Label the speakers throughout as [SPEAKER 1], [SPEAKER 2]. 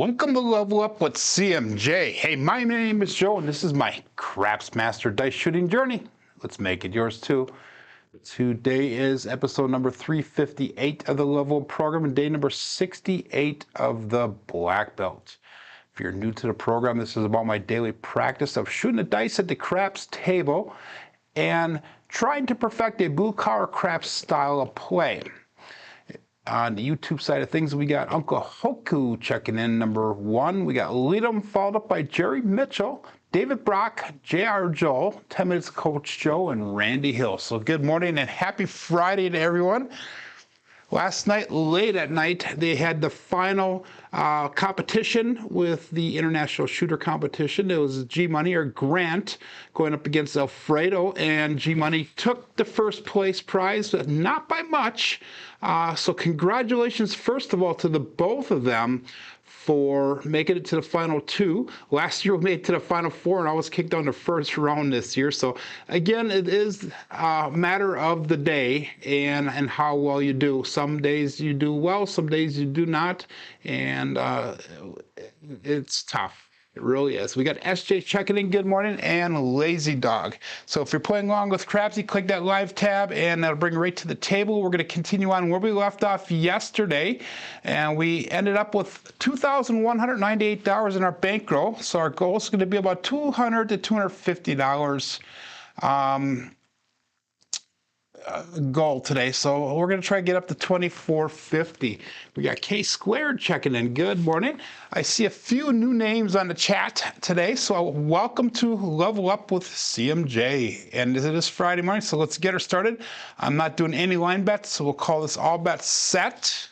[SPEAKER 1] Welcome to Level Up with CMJ. Hey, my name is Joe, and this is my Craps Master Dice Shooting Journey. Let's make it yours too. Today is episode number 358 of the Level Up program and day number 68 of the Black Belt. If you're new to the program, this is about my daily practice of shooting the dice at the craps table and trying to perfect a blue-collar craps style of play. On the YouTube side of things, we got Uncle Hoku checking in number 1. We got Lead'em followed up by Jerry Mitchell, David Brock, J.R. Joel, 10 Minutes Coach Joe, and Randy Hill. So good morning and happy Friday to everyone. Last night, late at night, they had the final competition with the international shooter competition. It was G-Money or Grant going up against Alfredo, and G-Money took the first place prize, but not by much. So congratulations, first of all, to the both of them for making it to the final 2. Last year we made it to the final 4, and I was kicked on the first round this year. So again, it is a matter of the day and how well you do. Some days you do well, some days you do not, and it's tough. It really is. We got SJ checking in, good morning, and Lazy Dog. So if you're playing along with Crapsee, click that live tab, and that'll bring you right to the table. We're going to continue on where we left off yesterday, and we ended up with $2,198 in our bankroll. So our goal is going to be about $200 to $250 goal today. So we're going to try to get up to $2,450. We got K Squared checking in. Good morning. I see a few new names on the chat today, so welcome to Level Up with CMJ. And it is Friday morning, so let's get her started. I'm not doing any line bets, so we'll call this all bets set.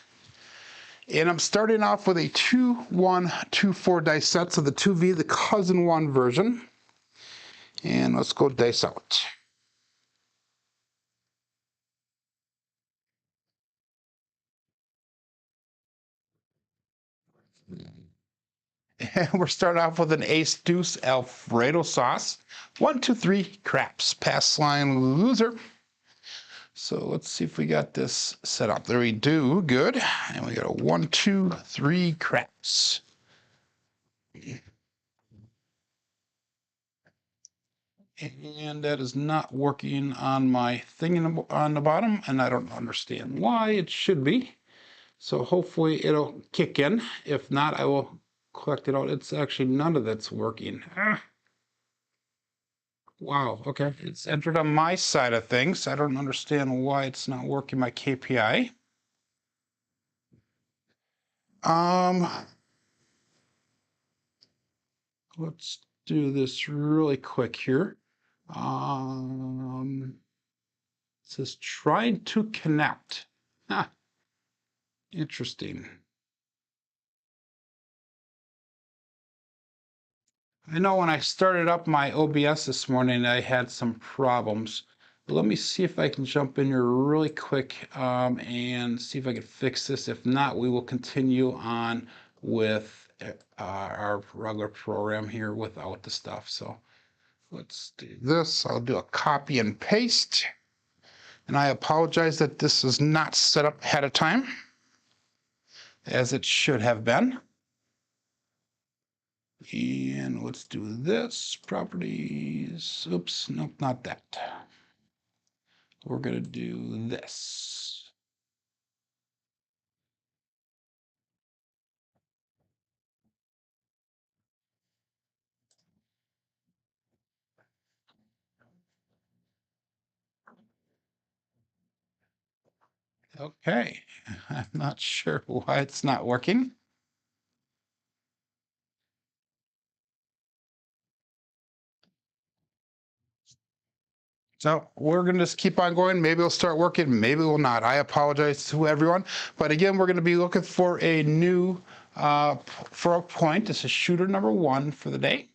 [SPEAKER 1] And I'm starting off with a 2-1-2-4 dice set, so the 2V, the cousin 1 version. And let's go dice out. And we're starting off with an ace deuce Alfredo sauce. 1, 2, 3 craps. Pass line loser. So let's see if we got this set up. There we do. Good. And we got a 1, 2, 3 craps. And that is not working on my thing on the bottom, and I don't understand why. It should be. So hopefully it'll kick in. If not, I will collect it out. It's actually none of that's working. Wow, okay. It's entered on my side of things. I don't understand why it's not working my KPI. Let's do this really quick here. It says trying to connect. Interesting. I know when I started up my OBS this morning, I had some problems. But let me see if I can jump in here really quick and see if I can fix this. If not, we will continue on with our regular program here without the stuff. So let's do this. I'll do a copy and paste. And I apologize that this is not set up ahead of time, as it should have been. And let's do this, properties, oops, nope, not that. We're gonna do this. Okay, I'm not sure why it's not working. So we're going to just keep on going. Maybe it'll start working. Maybe it will not. I apologize to everyone. But again, we're going to be looking for a new for a point. This is shooter number 1 for the day.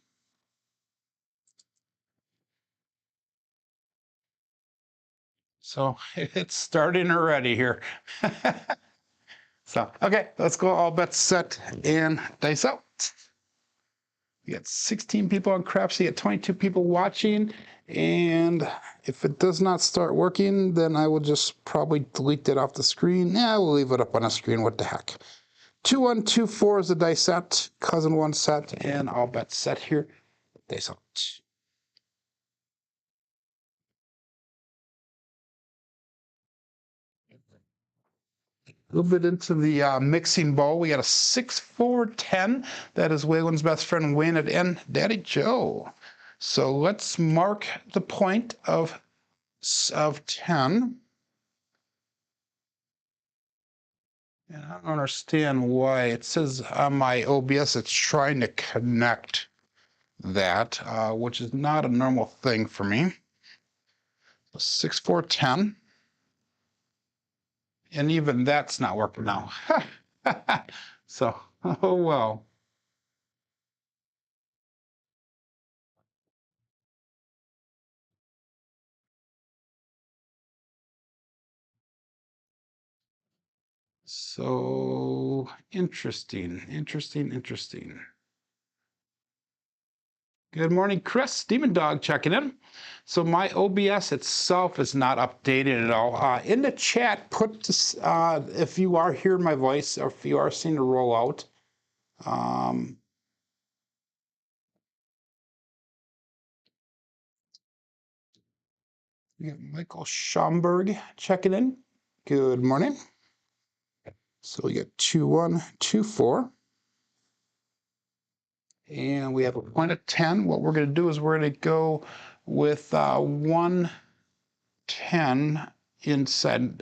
[SPEAKER 1] So it's starting already here. So, okay, let's go all bets set and dice out. We got 16 people on Crapsee, got 22 people watching. And if it does not start working, then I will just probably delete it off the screen. Yeah, we'll leave it up on the screen. What the heck? 2124 is the dice set, cousin one set, and all bets set here. Dice out. A little bit into the mixing bowl. We got a 6-4-10. That is Waylon's best friend Wayne at N. Daddy Joe. So let's mark the point of 10. And I don't understand why it says on my OBS it's trying to connect that, which is not a normal thing for me. 6-4-10. And even that's not working now. So, oh well. So interesting. Good morning, Chris. Demon Dog checking in. So my OBS itself is not updated at all. In the chat, put this, if you are hearing my voice or if you are seeing the rollout. We got Michael Schomburg checking in. Good morning. So we got 2124. And we have a point of 10. What we're going to do is we're going to go with 110 inside.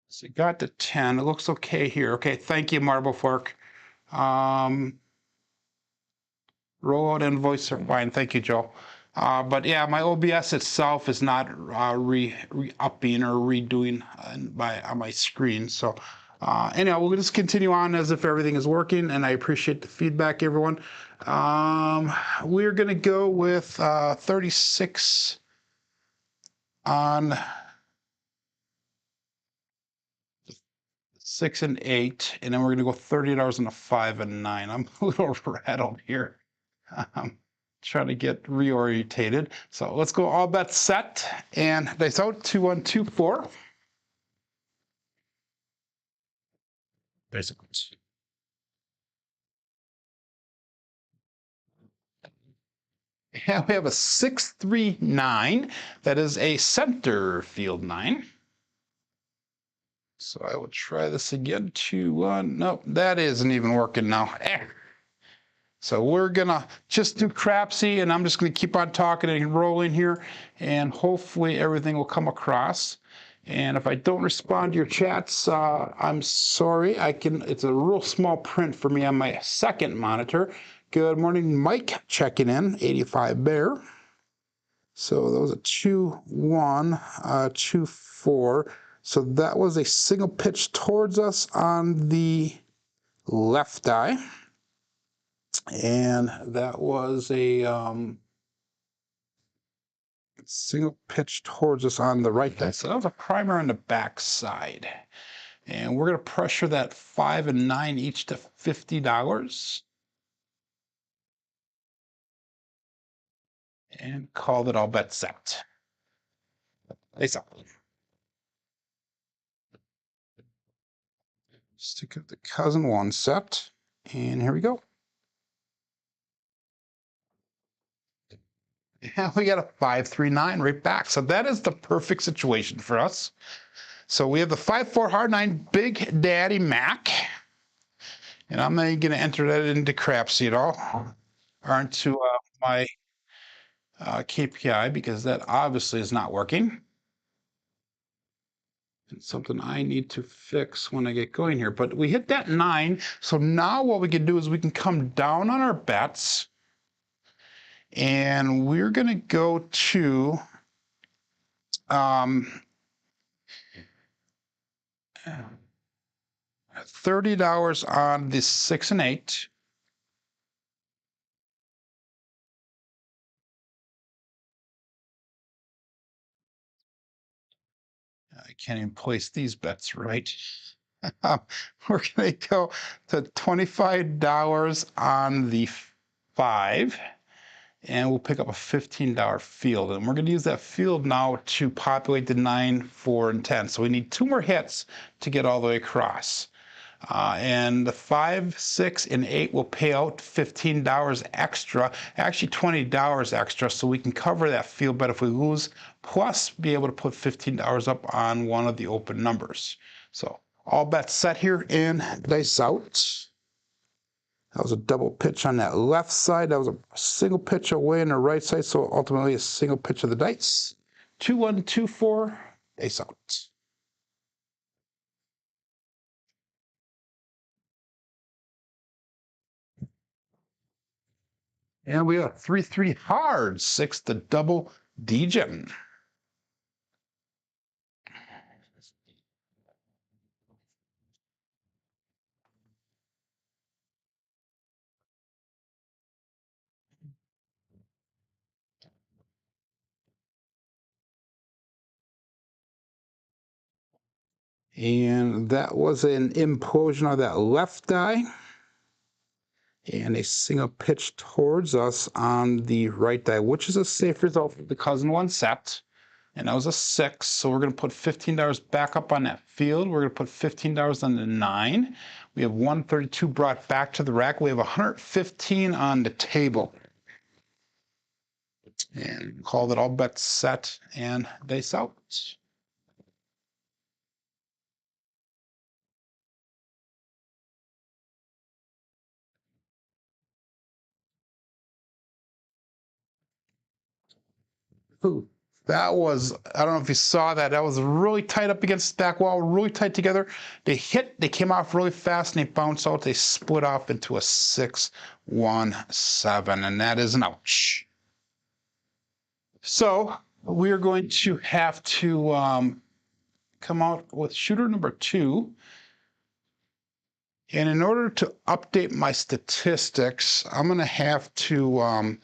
[SPEAKER 1] So got the 10. It looks okay here. Okay, thank you, Marble Fork. Rollout invoice are fine. Thank you, Joe. But yeah, my OBS itself is not re-upping or redoing on my screen. So anyhow, we'll just continue on as if everything is working, and I appreciate the feedback, everyone. We're going to go with 36 on 6 and 8, and then we're going to go $30 on a 5 and 9. I'm a little rattled here. Trying to get reorientated. So let's go all bets set, and dice out 2124. Basically. And we have a 639. That is a center field 9. So I will try this again. 2-1. Nope, that isn't even working now. So we're gonna just do Crapsee, and I'm just gonna keep on talking and rolling here, and hopefully everything will come across. And if I don't respond to your chats, I'm sorry. It's a real small print for me on my second monitor. Good morning, Mike, checking in, 85 Bear. So that was a 2-1, 2-4. So that was a single pitch towards us on the left eye. And that was a single pitch towards us on the right eye. So that was a primer on the back side. And we're going to pressure that 5 and 9 each to $50. And call that all bets set. Face up. Stick up the cousin one set. And here we go. Yeah, we got a 5-3-9 right back. So that is the perfect situation for us. So we have the 5-4 hard 9 Big Daddy Mac. And I'm not going to enter that into Crapsee at all, or into my KPI, because that obviously is not working. It's something I need to fix when I get going here. But we hit that 9. So now what we can do is we can come down on our bets. And we're going to go to $30 on the 6 and 8. I can't even place these bets right. We're going to go to $25 on the 5. and we'll pick up a $15 field. And we're going to use that field now to populate the 9, 4, and 10. So we need 2 more hits to get all the way across. And the 5, 6, and 8 will pay out $15 extra, actually $20 extra, so we can cover that field bet if we lose, plus be able to put $15 up on one of the open numbers. So all bets set here and dice out. That was a double pitch on that left side. That was a single pitch away on the right side, so ultimately a single pitch of the dice. 2, 1, 2, 4, dice out. And we got 3, 3 hard, 6 the double degen. And that was an implosion of that left die. And a single pitch towards us on the right die, which is a safe result for the cousin one set. And that was a 6, so we're going to put $15 back up on that field. We're going to put $15 on the 9. We have 132 brought back to the rack. We have 115 on the table. And call that all bets set and dice out. Ooh, that was, I don't know if you saw that. That was really tight up against the back wall, really tight together. They came off really fast and they bounced out. They split off into a 6, 1, 7, and that is an ouch. So we're going to have to come out with shooter number 2. And in order to update my statistics, I'm going to have to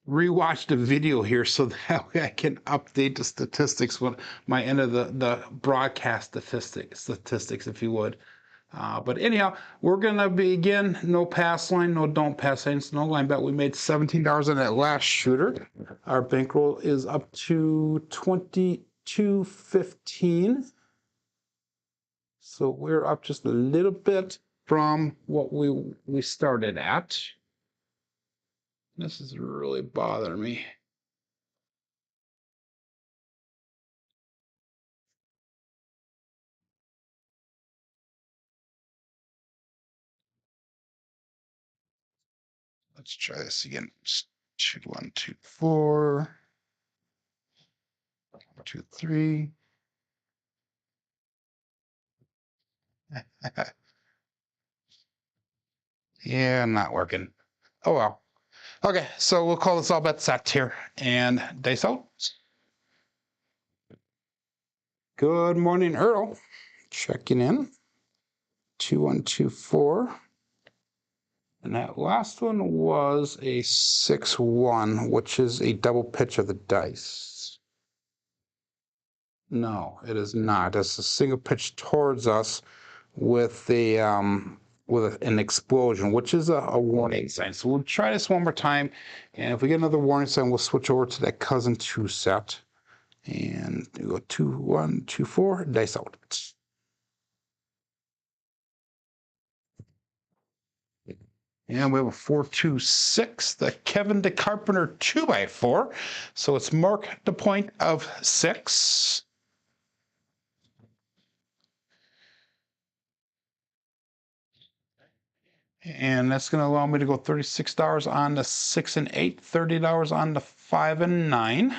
[SPEAKER 1] rewatch the video here so that way I can update the statistics when my end of the broadcast statistics, if you would. But anyhow, we're gonna begin no pass line, no don't pass lines, no line bet. We made $17 on that last shooter. Our bankroll is up to $22.15. So we're up just a little bit from what we started at. This is really bothering me. Let's try this again. 2, 1, 2, 4, 2, 3. Yeah, not working. Oh well. Okay, so we'll call this all bets set here and dice out. Good morning, Earl. Checking in. 2, 1, 2, 4. And that last one was a 6, 1, which is a double pitch of the dice. No, it is not. It's a single pitch towards us with an explosion, which is a warning sign. So we'll try this one more time, and if we get another warning sign, we'll switch over to that cousin 2 set, and we go 2, 1, 2, 4, dice out. And we have a 4, 2, 6, the Kevin DeCarpenter 2x4. So it's mark the point of 6. And that's going to allow me to go $36 on the 6 and 8, $30 on the 5 and 9.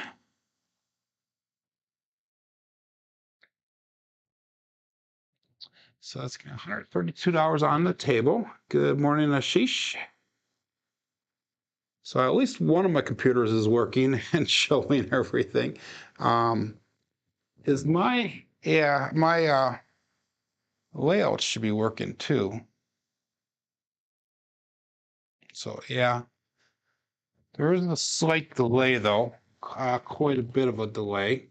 [SPEAKER 1] So that's $132 on the table. Good morning, Ashish. So at least one of my computers is working and showing everything. Is my layout should be working too. So yeah, there is a slight delay though, quite a bit of a delay.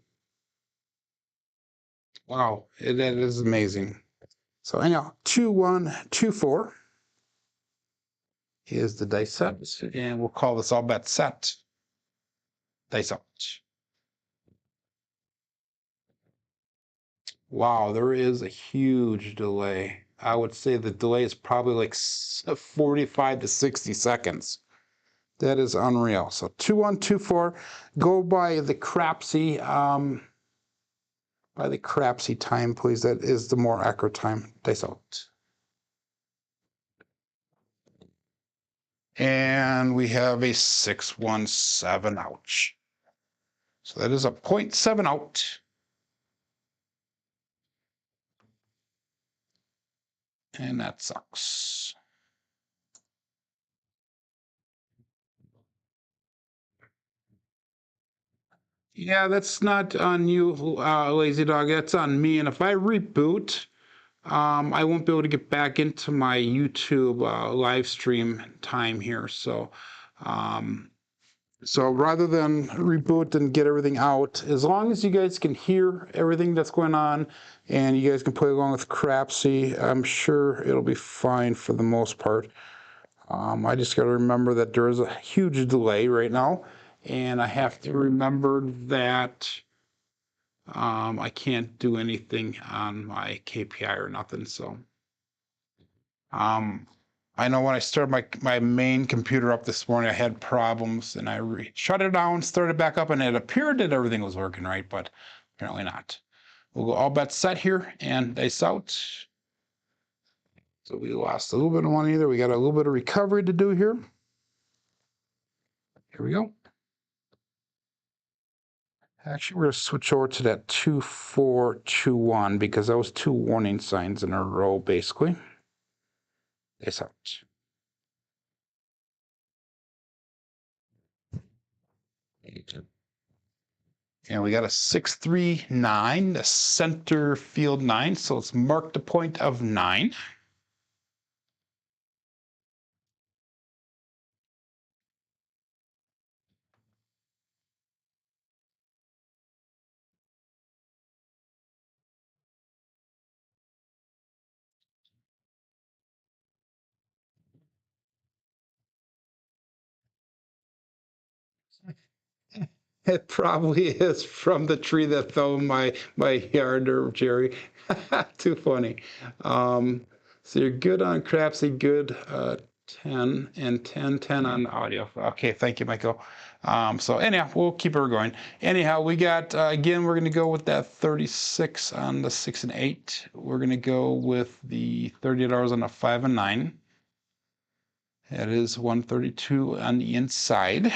[SPEAKER 1] Wow, that is amazing. So anyhow, 2, 1, 2, 4. is the dice set, and we'll call this all bet set. Dice out. Wow, there is a huge delay. I would say the delay is probably like 45 to 60 seconds. That is unreal. So 2124, go by the Crapsee, time, please. That is the more accurate time. Dice out. And we have a 617, ouch. So that is a 0.7 out. And that sucks. Yeah, that's not on you, Lazy Dog. That's on me. And if I reboot, I won't be able to get back into my YouTube live stream time here. So, so rather than reboot and get everything out, as long as you guys can hear everything that's going on and you guys can play along with Crapsee, I'm sure it'll be fine for the most part. I just got to remember that there is a huge delay right now, and I have to remember that I can't do anything on my KPI or nothing. So I know when I started my main computer up this morning, I had problems, and I shut it down, started back up, and it appeared that everything was working right, but apparently not. We'll go all bets set here and dice out. So we lost a little bit of money there. We got a little bit of recovery to do here. Here we go. Actually, we're going to switch over to that 2421 because that was 2 warning signs in a row, basically. Dice out. And we got a 639, the center field 9, so let's mark the point of 9. It probably is from the tree that fell in my yard there, Jerry. Too funny. So you're good on Crapsee, good 10 and 10, 10 on audio. Okay, thank you, Michael. So anyhow, we'll keep her going. Anyhow, we got, again, we're going to go with that 36 on the 6 and 8. We're going to go with the $38 on the 5 and 9. That is 132 on the inside.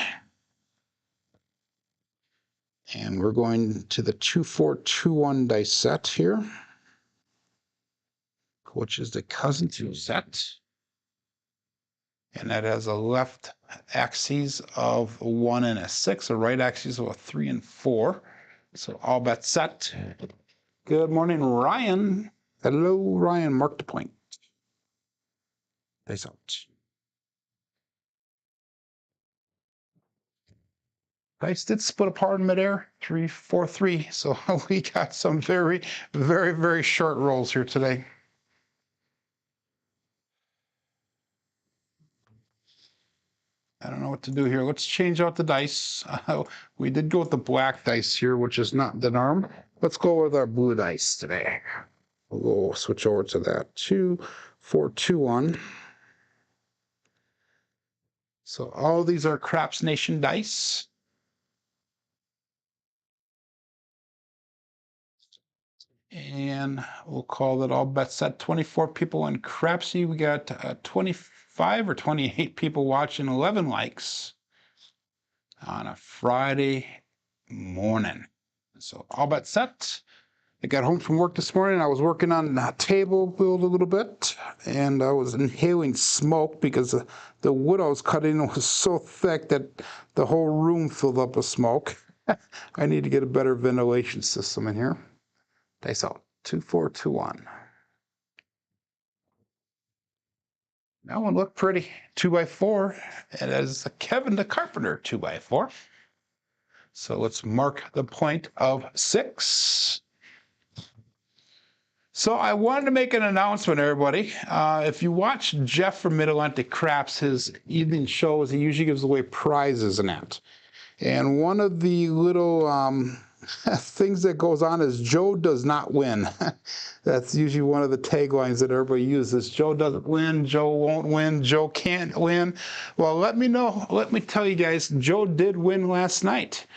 [SPEAKER 1] And we're going to the 2421 dice set here, which is the cousin to set. And that has a left axis of a 1 and a 6, a right axis of a 3 and 4. So all bets set. Good morning, Ryan. Hello, Ryan. Mark the point. Dice out. Dice did split apart in midair, 3, 4, 3. So we got some very, very, very short rolls here today. I don't know what to do here. Let's change out the dice. We did go with the black dice here, which is not the norm. Let's go with our blue dice today. We'll go switch over to that 2, 4, 2, 1. So all these are Craps Nation dice. And we'll call that all bets set. 24 people on Crapsee. We got 25 or 28 people watching, 11 likes on a Friday morning. So all bets set. I got home from work this morning. I was working on a table build a little bit, and I was inhaling smoke because the wood I was cutting was so thick that the whole room filled up with smoke. I need to get a better ventilation system in here. Dice out. 2, 4, 2, 1. That one looked pretty. 2x4. It is a Kevin the Carpenter 2x4. So let's mark the point of 6. So I wanted to make an announcement, everybody. If you watch Jeff from Mid-Atlantic Craps, his evening shows, he usually gives away prizes and that. And one of the little things that goes on is Joe does not win. That's usually one of the taglines that everybody uses. Joe doesn't win, Joe won't win, Joe can't win. Well, let me tell you guys, Joe did win last night.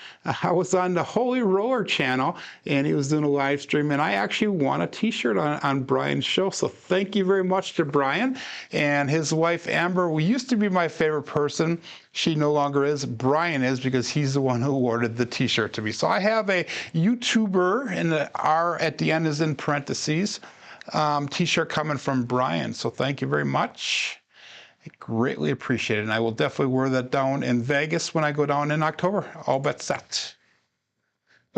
[SPEAKER 1] I was on the Holy Roller channel and he was doing a live stream, and I actually won a t-shirt on Brian's show. So thank you very much to Brian and his wife Amber. We used to be my favorite person. She no longer is. Brian is, because he's the one who awarded the t-shirt to me. So I have a YouTuber, and the R at the end is in parentheses, t-shirt coming from Brian. So thank you very much. I greatly appreciate it. And I will definitely wear that down in Vegas when I go down in October. All bets set.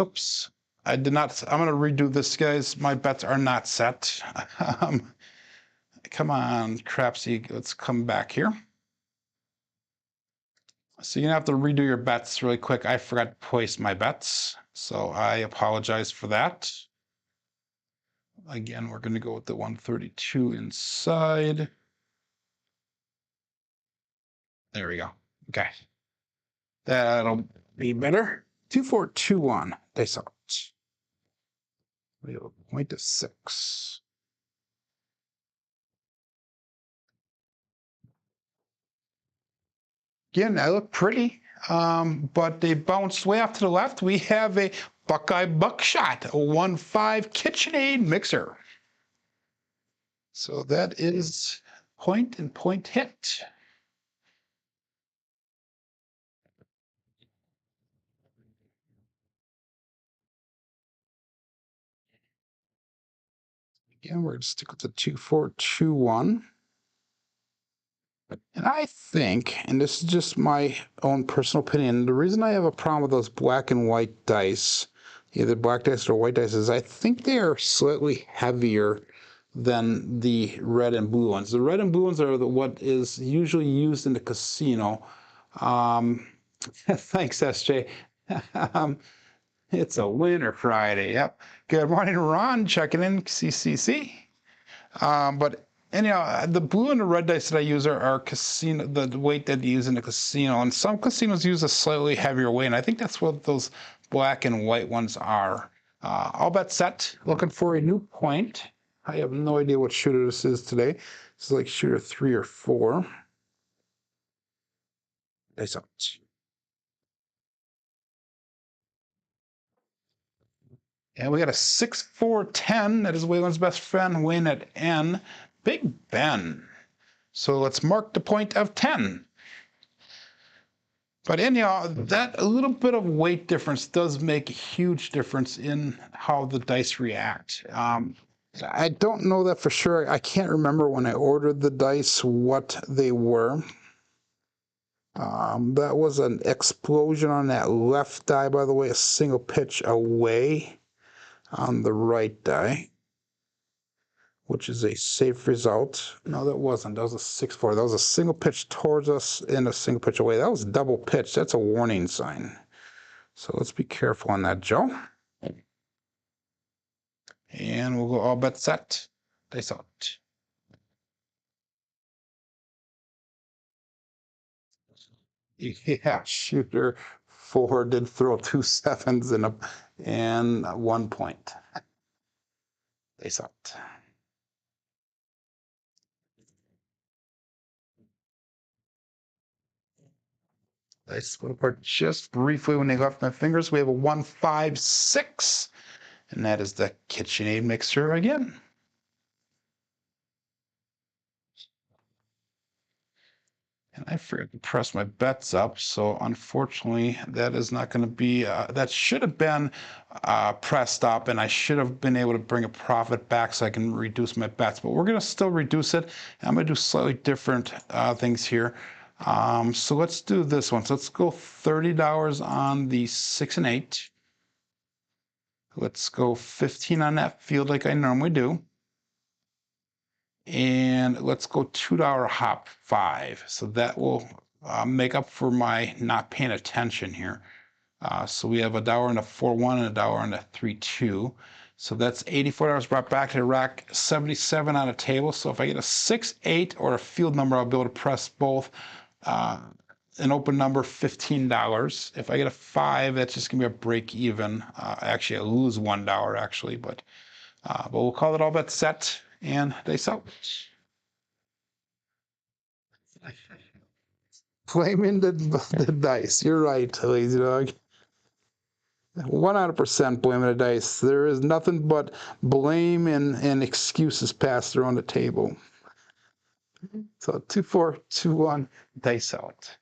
[SPEAKER 1] Oops. I did not. I'm going to redo this, guys. My bets are not set. Come on, Crapsee. Let's come back here. So you're going to have to redo your bets really quick. I forgot to place my bets, so I apologize for that. Again, we're going to go with the 132 inside. There we go. Okay. That'll be better. 2421. Dice out. We have a point of 6. Again, that looked pretty, but they bounced way off to the left. We have a Buckeye Buckshot, a 1-5 KitchenAid mixer. So that is point and point hit. Again, we're going to stick with the 2421. And I think, and this is just my own personal opinion, the reason I have a problem with those black and white dice, either black dice or white dice, is I think they are slightly heavier than the red and blue ones. The red and blue ones are what is usually used in the casino. Thanks, SJ. It's a winter Friday. Yep. Good morning, Ron. Checking in, CCC. But anyhow, the blue and the red dice that I use are casino, the weight that you use in the casino. And some casinos use a slightly heavier weight, and I think that's what those black and white ones are. All bet set. Looking for a new point. I have no idea what shooter this is today. This is like shooter 3 or 4. Dice out. And we got a 6-4-10. That is Waylon's best friend, Wayne at N. Big Ben. So let's mark the point of 10. But anyhow, that a little bit of weight difference does make a huge difference in how the dice react. I don't know that for sure. I can't remember when I ordered the dice what they were. That was an explosion on that left die, by the way, a single pitch away on the right die, which is a safe result. No, that wasn't. That was a 6-4. That was a single pitch towards us and a single pitch away. That was double pitch. That's a warning sign. So let's be careful on that, Joe. And we'll go all bet set. Dice out. Yeah, shooter 4 did throw 2 sevens and 1 point. Dice out. I split apart just briefly when they left my fingers. We have a 1-5-6, and that is the KitchenAid mixer again. And I forgot to press my bets up, so unfortunately that is not going to be, that should have been pressed up, and I should have been able to bring a profit back so I can reduce my bets. But we're going to still reduce it. I'm going to do slightly different things here. So let's do this one. So let's go $30 on the 6 and 8. Let's go 15 on that field like I normally do. And let's go $2 hop 5. So that will make up for my not paying attention here. So we have $1 on the 4-1 and $1 on the 3-2. So that's $84 brought back to the rack, 77 on the table. So if I get a 6, 8, or a field number, I'll be able to press both. An open number, $15. If I get a 5, that's just gonna be a break even. Actually, I lose $1 actually, but we'll call it all bet set and dice out. Blaming the dice. You're right, lazy dog. 100% blaming the dice. There is nothing but blame and excuses passed around the table. So 2, 4, 2, 1, dice out.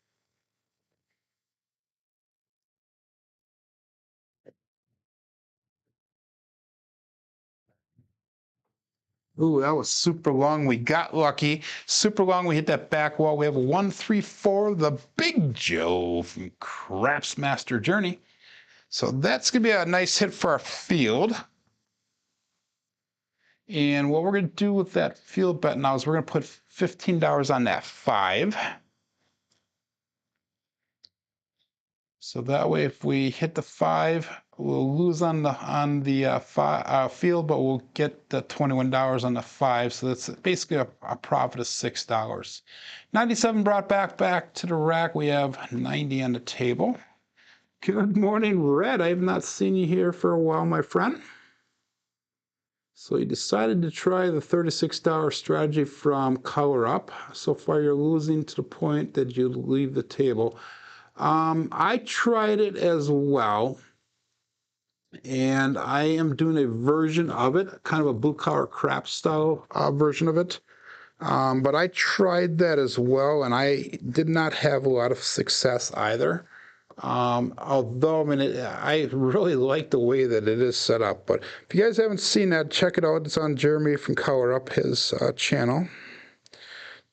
[SPEAKER 1] Ooh, that was super long. We got lucky. Super long. We hit that back wall. We have a 1, 3, 4, the Big Joe from Crapsee Master Journey. So that's going to be a nice hit for our field. And what we're going to do with that field bet now is we're going to put $15 on that 5. So that way, if we hit the 5, we'll lose on the field, but we'll get the $21 on the 5. So that's basically a profit of $6. 97 brought back to the rack. We have 90 on the table. Good morning, Red. I have not seen you here for a while, my friend. So you decided to try the $36 strategy from Color Up. So far, you're losing to the point that you leave the table. I tried it as well, and I am doing a version of it, kind of a blue collar crap style version of it. But I tried that as well, and I did not have a lot of success either. Although, I mean, I really like the way that it is set up. But if you guys haven't seen that, check it out. It's on Jeremy from Color Up, his channel.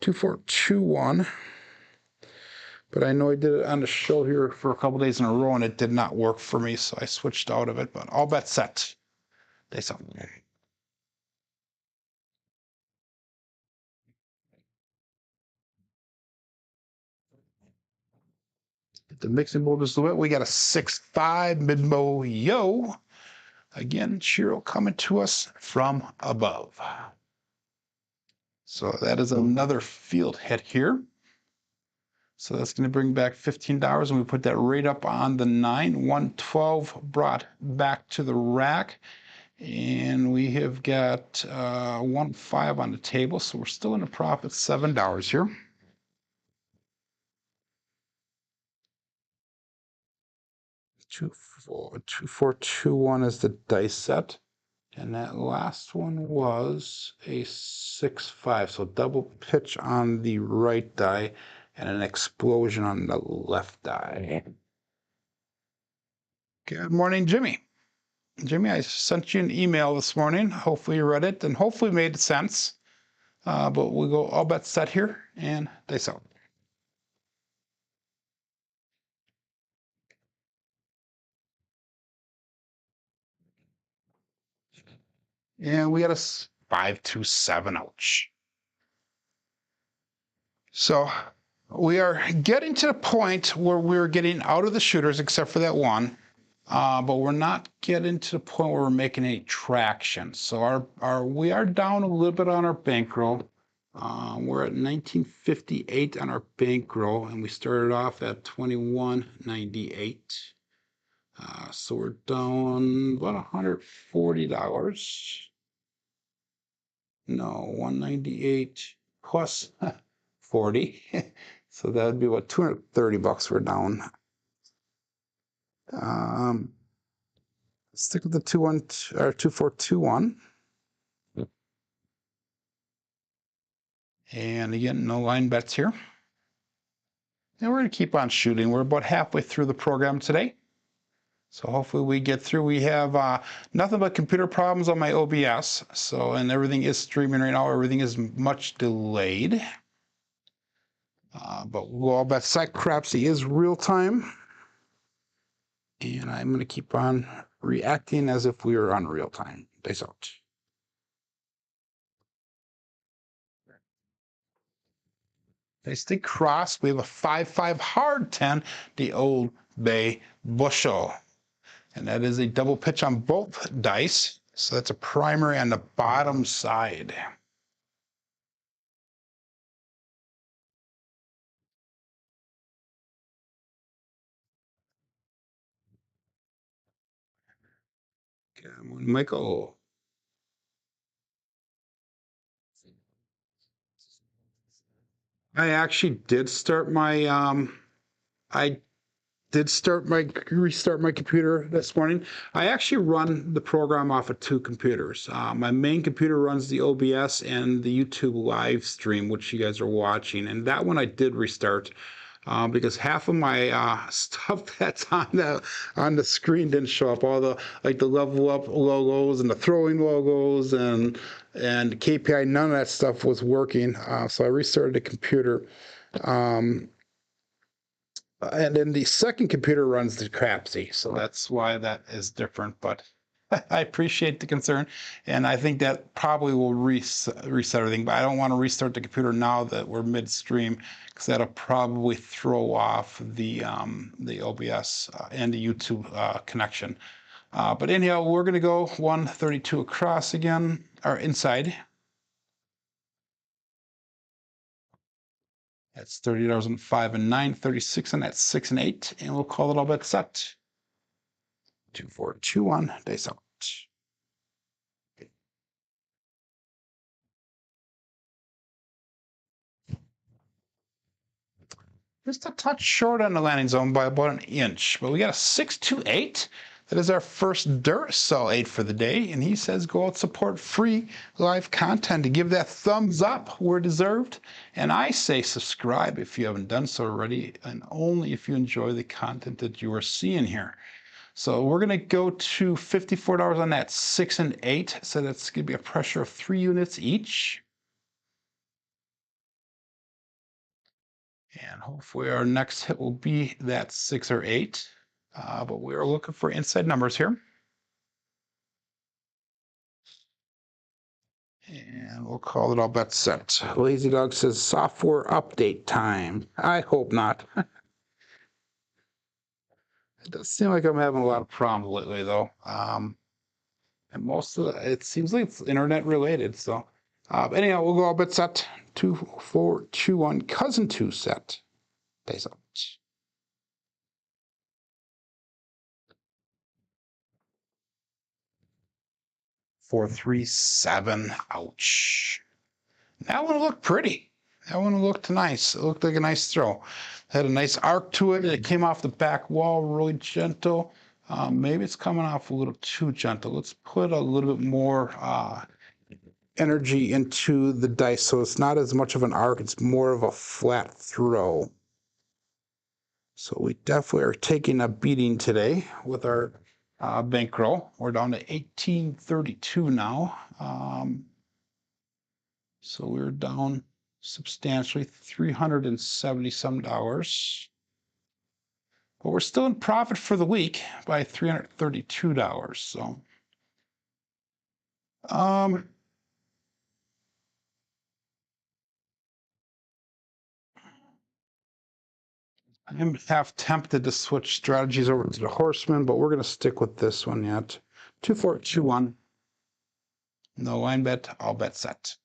[SPEAKER 1] 2421. But I know I did it on the show here for a couple days in a row, and it did not work for me, so I switched out of it. But all bet set. Dice out. The mixing bowl just a bit. We got a 6-5 mid-mo yo. Again, Shiro coming to us from above. So that is another field hit here. So that's going to bring back $15, and we put that right up on the 9. 112 brought back to the rack, and we have got 1.5 on the table, so we're still in a profit, $7 here. Two, 4, 2, 1 is the dice set, and that last one was a 6, 5. So double pitch on the right die and an explosion on the left die. Good morning, Jimmy. Jimmy, I sent you an email this morning. Hopefully you read it and hopefully made sense. But we'll go all bets set here and dice out. And we got a 5-2-7, ouch. So we are getting to the point where we're getting out of the shooters, except for that one. But we're not getting to the point where we're making any traction. So we are down a little bit on our bankroll. We're at 1958 on our bankroll, and we started off at 2198. So we're down about $140. No, 198 plus 40. So that would be about $230 we're down. Stick with the 2421. And again, no line bets here. And we're going to keep on shooting. We're about halfway through the program today. So hopefully we get through. We have nothing but computer problems on my OBS. And everything is streaming right now. Everything is much delayed. But we'll all bet set. Crapsee is real time. And I'm going to keep on reacting as if we were on real time. Dice out. They stay crossed. We have a 5-5 hard 10, the Old Bay Bushel. And that is a double pitch on both dice. So that's a primary on the bottom side. Come on, Michael. I actually did start my I did restart my computer this morning. I actually run the program off of two computers. My main computer runs the OBS and the YouTube live stream, which you guys are watching, and that one I did restart because half of my stuff that's on the screen didn't show up. All the like the level up logos and the throwing logos and KPI, none of that stuff was working. So I restarted the computer. Um, and then the second computer runs the Crapsee, so that's why that is different. But I appreciate the concern, and I think that probably will reset everything. But I don't want to restart the computer now that we're midstream, because that'll probably throw off the OBS and the YouTube connection. But anyhow, we're going to go 132 across again, or inside. That's $30 on 5 and 9, 36 on that 6 and 8, and we'll call it all bet set. 2, 4, 2, 1, days out. Just a touch short on the landing zone by about an inch, but we got a 628. That is our first Duracell 8 for the day, and he says go out, support free live content, to give that thumbs up where deserved. And I say subscribe if you haven't done so already, and only if you enjoy the content that you are seeing here. So we're going to go to $54 on that 6 and 8, so that's going to be a pressure of 3 units each. And hopefully our next hit will be that 6 or 8. But we are looking for inside numbers here. And we'll call it all bet set. Lazy Dog says software update time. I hope not. It does seem like I'm having a lot of problems lately, though. And most of it seems like it's internet related. So anyhow, we'll go all bet set. 2, 4, 2, 1, cousin 2 set. Days out. 4, 3, 7. Ouch. That one looked pretty. That one looked nice. It looked like a nice throw. Had a nice arc to it. It came off the back wall really gentle. Maybe it's coming off a little too gentle. Let's put a little bit more energy into the dice so it's not as much of an arc. It's more of a flat throw. So we definitely are taking a beating today with our bankroll. We're down to 1832 now. So we're down substantially, $370 some. But we're still in profit for the week by $332. So I'm half tempted to switch strategies over to the horseman, but we're going to stick with this one yet. 2, 4, 2, 1. No line bet, all bet set.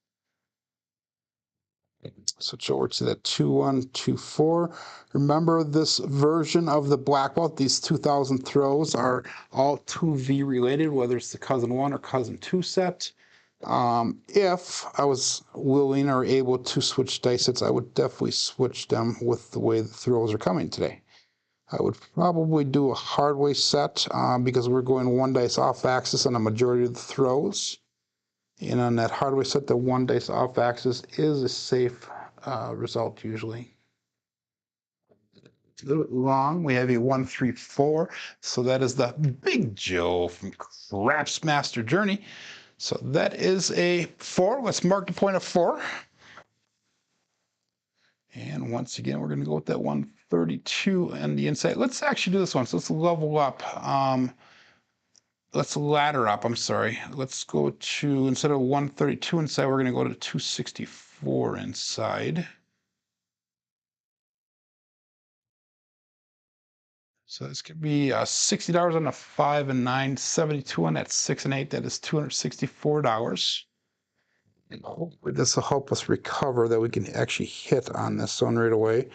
[SPEAKER 1] Switch over to that 2, 1, 2, 4. Remember, this version of the black belt, these 2000 throws are all 2V related, whether it's the cousin 1 or cousin 2 set. If I was willing or able to switch dice sets, I would definitely switch them with the way the throws are coming today. I would probably do a hard way set because we're going 1 dice off axis on a majority of the throws. And on that hard way set, the 1 dice off axis is a safe result usually. A little bit long. We have a 1, 3, 4. So that is the Big Joe from Crapsee Master Journey. So that is a 4. Let's mark the point of 4. And once again, we're going to go with that 132 on the inside. Let's actually do this one. So let's level up. Let's ladder up. I'm sorry. Let's go to, instead of 132 inside, we're going to go to 264 inside. So this could be $60 on a 5 and 9, 72 on that 6 and 8. That is $264. And hopefully this will help us recover that we can actually hit on this one right away.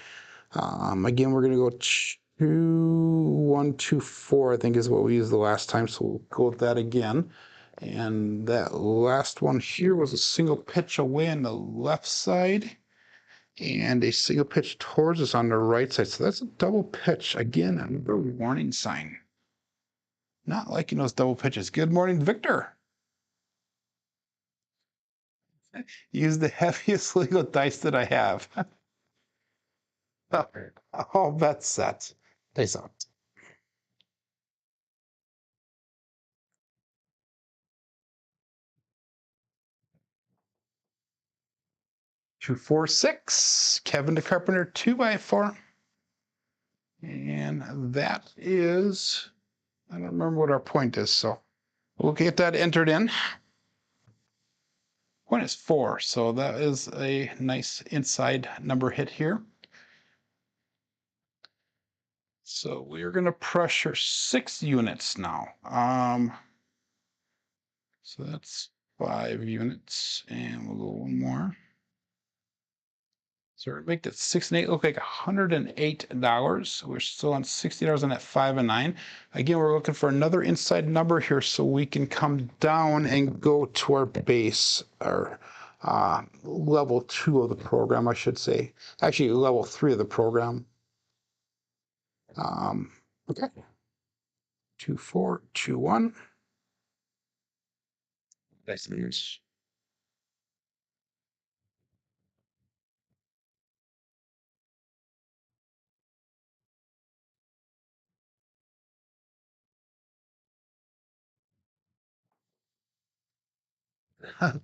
[SPEAKER 1] Again, we're going to go 2124, I think is what we used the last time. So we'll go with that again. And that last one here was a single pitch away on the left side and a single pitch towards us on the right side. So that's a double pitch. Again, another warning sign. Not liking those double pitches. Good morning, Victor. Use the heaviest legal dice that I have. All bets set. Dice out. 246. Kevin the Carpenter 2x4. And that is, I don't remember what our point is, so we'll get that entered in. Point is 4, so that is a nice inside number hit here. So we're going to pressure 6 units now. So that's 5 units, and we'll go one more. So we're going to make that 6 and 8 look like $108. We're still on $60 on that 5 and 9. Again, we're looking for another inside number here so we can come down and go to our base, or level 2 of the program, I should say. Actually, level 3 of the program. Okay. 2421. Nice news.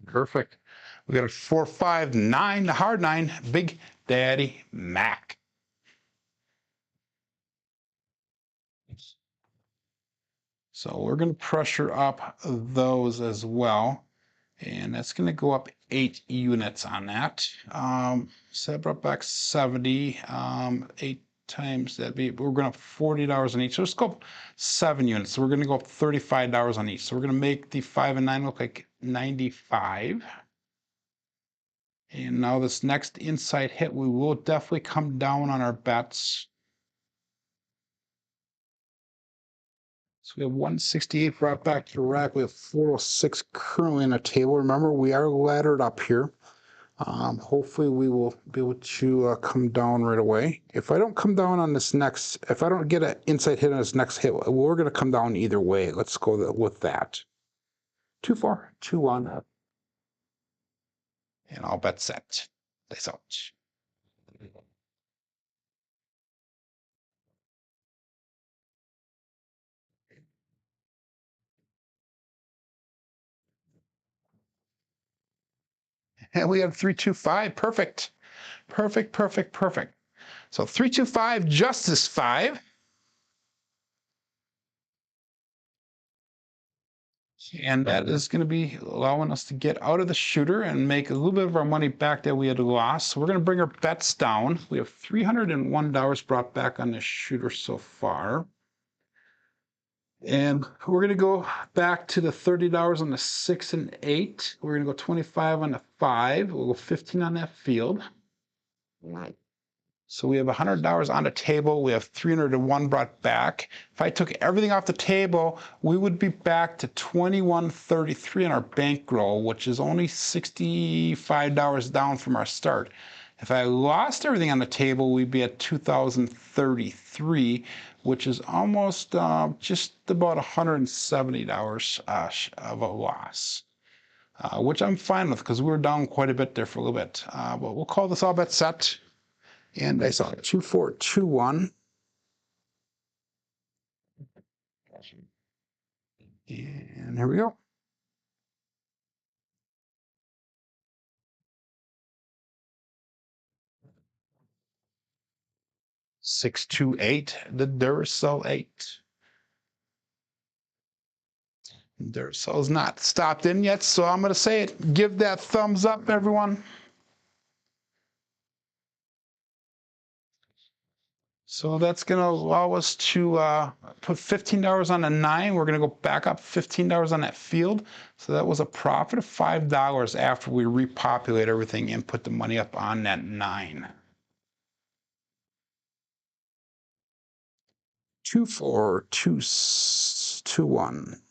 [SPEAKER 1] Perfect. We got a 459, the hard 9, Big Daddy Mac. So we're going to pressure up those as well. And that's going to go up 8 units on that. So that brought back 70. 8 times that'd be, we're going to have $40 on each. So let's go up 7 units. So we're going to go up $35 on each. So we're going to make the 5 and 9 look like 95. And now this next inside hit, we will definitely come down on our bets. So we have 168 brought back to the rack. We have 406 currently on the table. Remember, we are laddered up here. Hopefully we will be able to come down right away. If I don't come down on this next, if I don't get an inside hit on this next hit, we're going to come down either way. Let's go with that. 2-4, 2-1. And all bets set. Dice out. And we have 325. Perfect. Perfect, perfect, perfect. So 325, Justice 5. And that is going to be allowing us to get out of the shooter and make a little bit of our money back that we had lost. So we're going to bring our bets down. We have $301 brought back on this shooter so far. And we're going to go back to the $30 on the 6 and 8. We're going to go 25 on the 5. We'll go 15 on that field. So we have $100 on the table. We have 301 brought back. If I took everything off the table, we would be back to 2133 on our bankroll, which is only $65 down from our start. If I lost everything on the table, we'd be at 2033, which is almost just about $170 of a loss. Which I'm fine with because we were down quite a bit there for a little bit. But we'll call this all bet set. And I saw 2421. And here we go. $628, the Duracell 8. Duracell's not stopped in yet, so I'm going to say it. Give that thumbs up, everyone. So that's going to allow us to put $15 on a 9. We're going to go back up $15 on that field. So that was a profit of $5 after we repopulate everything and put the money up on that 9. 2, 4, 2, 2, 1.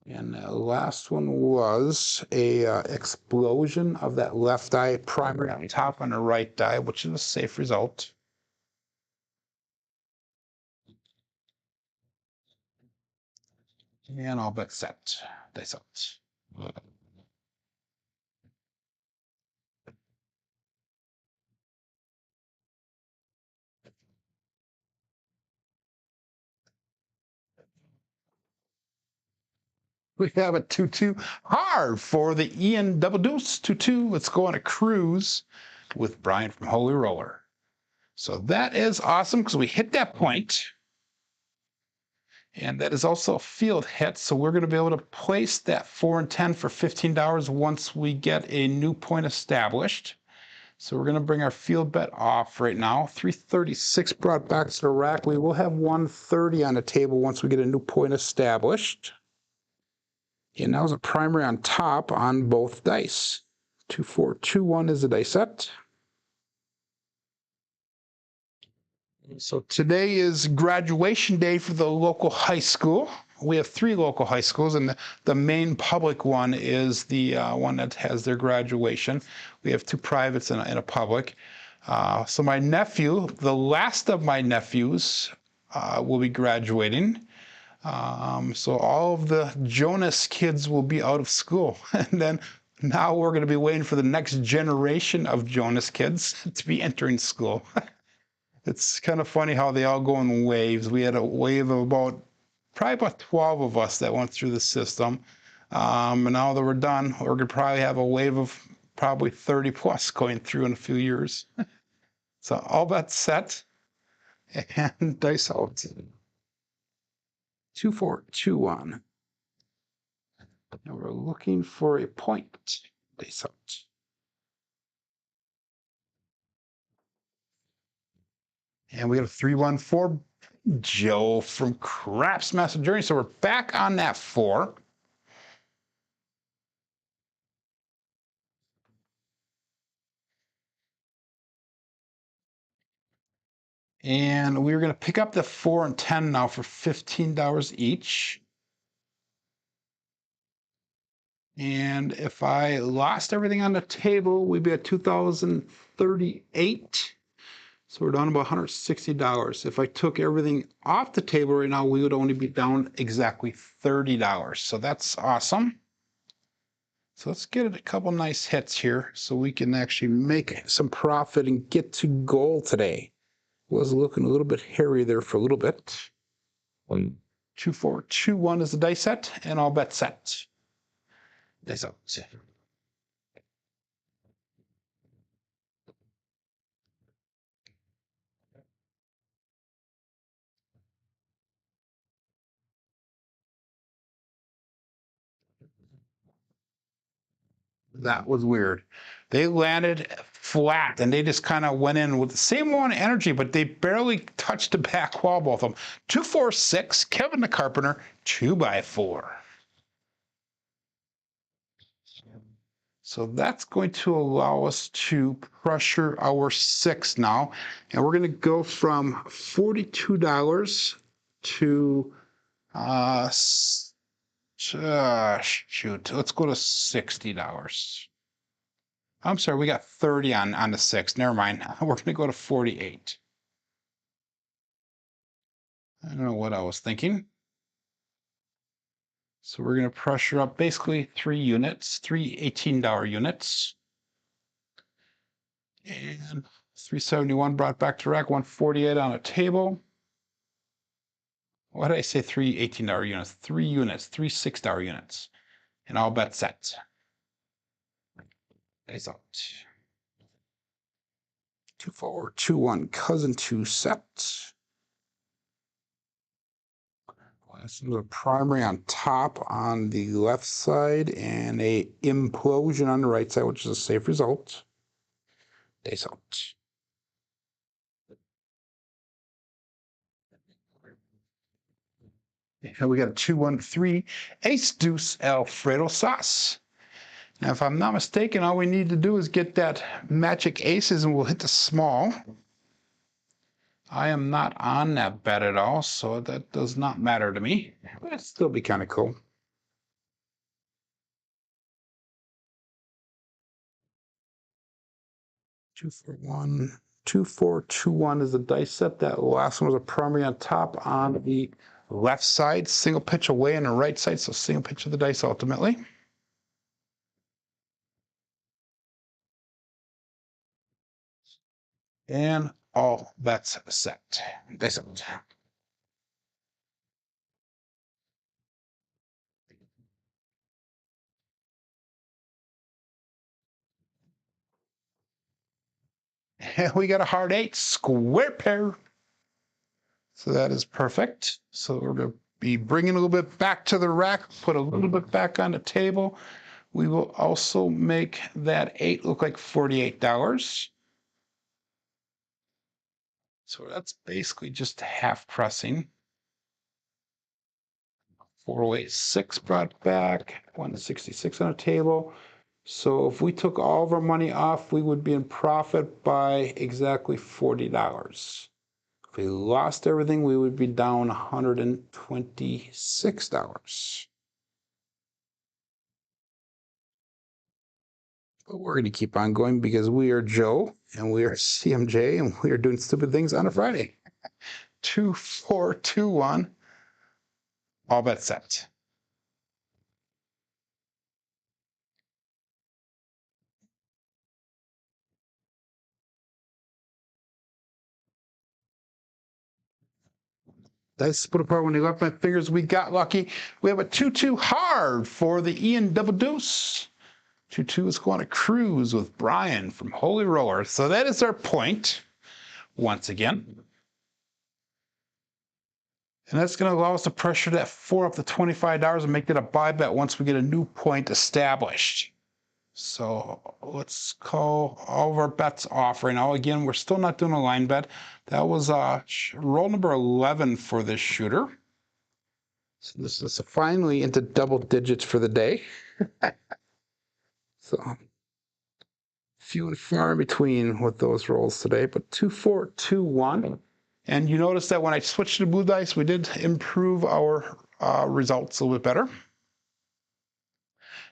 [SPEAKER 1] And the last one was a explosion of that left die primary on top on the right die, which is a safe result. And all but set. Dice out. We have a 2-2 hard for the Ian Double Deuce 2-2. Let's go on a cruise with Brian from Holy Roller. So that is awesome because we hit that point. And that is also a field hit. So we're going to be able to place that 4 and 10 for $15 once we get a new point established. So we're going to bring our field bet off right now. 336 brought back to the rack. We will have 130 on the table once we get a new point established. And that was a primary on top on both dice. 2, 4, 2, 1 is the dice set. So today is graduation day for the local high school. We have 3 local high schools, and the main public one is the one that has their graduation. We have 2 privates and a public. So my nephew, the last of my nephews, will be graduating. So all of the Jonas kids will be out of school. And then now we're going to be waiting for the next generation of Jonas kids to be entering school. It's kind of funny how they all go in waves. We had a wave of probably about 12 of us that went through the system. And now that we're done, we're going to probably have a wave of probably 30 plus going through in a few years. So all bets set and dice out. 2, 4, 2, 1. And we're looking for a point. Dice out. And we have 314 Joe from Crapsee, Massachusetts. So we're back on that 4. And we're going to pick up the 4 and 10 now for $15 each. And if I lost everything on the table, we'd be at $2,038. So we're down about $160. If I took everything off the table right now, we would only be down exactly $30. So that's awesome. So let's get a couple nice hits here so we can actually make some profit and get to goal today. Was looking a little bit hairy there for a little bit. 1, 2, 4, 2, 1 is the dice set, and all bets set. Dice out. That was weird. They landed flat and they just kind of went in with the same amount of energy, but they barely touched the back wall, both of them. 2, 4, 6, Kevin the Carpenter, 2 by 4. So that's going to allow us to pressure our 6 now. And we're going to go from $42 to, shoot, let's go to $60. I'm sorry, we got 30 on the 6. Never mind. We're going to go to 48. I don't know what I was thinking. So we're going to pressure up basically 3 units, 3 $18 units. And 371 brought back to rack, 148 on a table. Why did I say 3 $18 units? 3 units, 3 $6 units. And all bets set. Dice out. 2, 4, 2, 1, cousin 2 set. This is a primary on top on the left side and a implosion on the right side, which is a safe result. Dice out. And we got a 2-1-3 ace deuce Alfredo sauce. Now, if I'm not mistaken, all we need to do is get that magic aces and we'll hit the small. I am not on that bet at all, so that does not matter to me. But it'd still be kind of cool. Two, four, one. 2-4-2-1 is the dice set. That last one was a primary on top on the left side, single pitch away on the right side, so single pitch of the dice ultimately. And all bets set. Dice out. And we got a hard 8 square pair. So that is perfect. So we're going to be bringing a little bit back to the rack, put a little bit back on the table. We will also make that 8 look like $48. So that's basically just half pressing. 408.6 brought back, 166 on the table. So if we took all of our money off, we would be in profit by exactly $40. If we lost everything, we would be down $126. But we're going to keep on going because we are Joe and we are CMJ and we are doing stupid things on a Friday. 2-4-2-1. All bets set. Dice split apart when they left my fingers. We got lucky. We have a 2-2 hard for the Ian Double Deuce. 2-2 is going to cruise with Brian from Holy Roller. So that is our point once again. And that's going to allow us to pressure that 4 up to $25 and make that a buy bet once we get a new point established. So let's call all of our bets off right now. Again, we're still not doing a line bet. That was roll number 11 for this shooter. So this is finally into double digits for the day. So few and far in between with those rolls today, but 2-4-2-1. And you notice that when I switched to blue dice, we did improve our results a little bit better.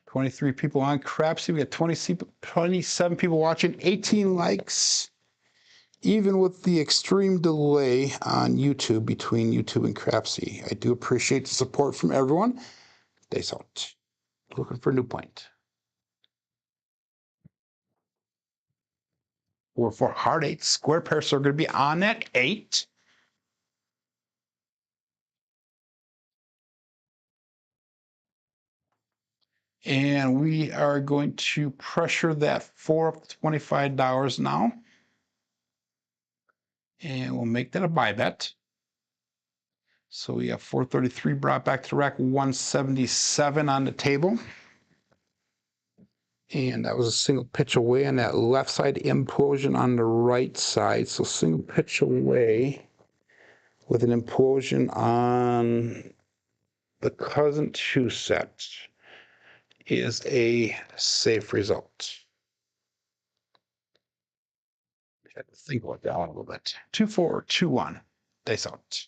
[SPEAKER 1] 23 people on Crapsee. We got 27 people watching, 18 likes, even with the extreme delay on YouTube between YouTube and Crapsee. I do appreciate the support from everyone. Dice out. Looking for a new point. We're for hard 8 square pair, so we're going to be on that 8. And we are going to pressure that 4 up to $25 now. And we'll make that a buy bet. So we have 433 brought back to the rack, 177 on the table. And that was a single pitch away on that left side, implosion on the right side. So single pitch away with an implosion on the cousin 2 set is a safe result. I had to think about that one a little bit. 2-4-2-1. Dice out.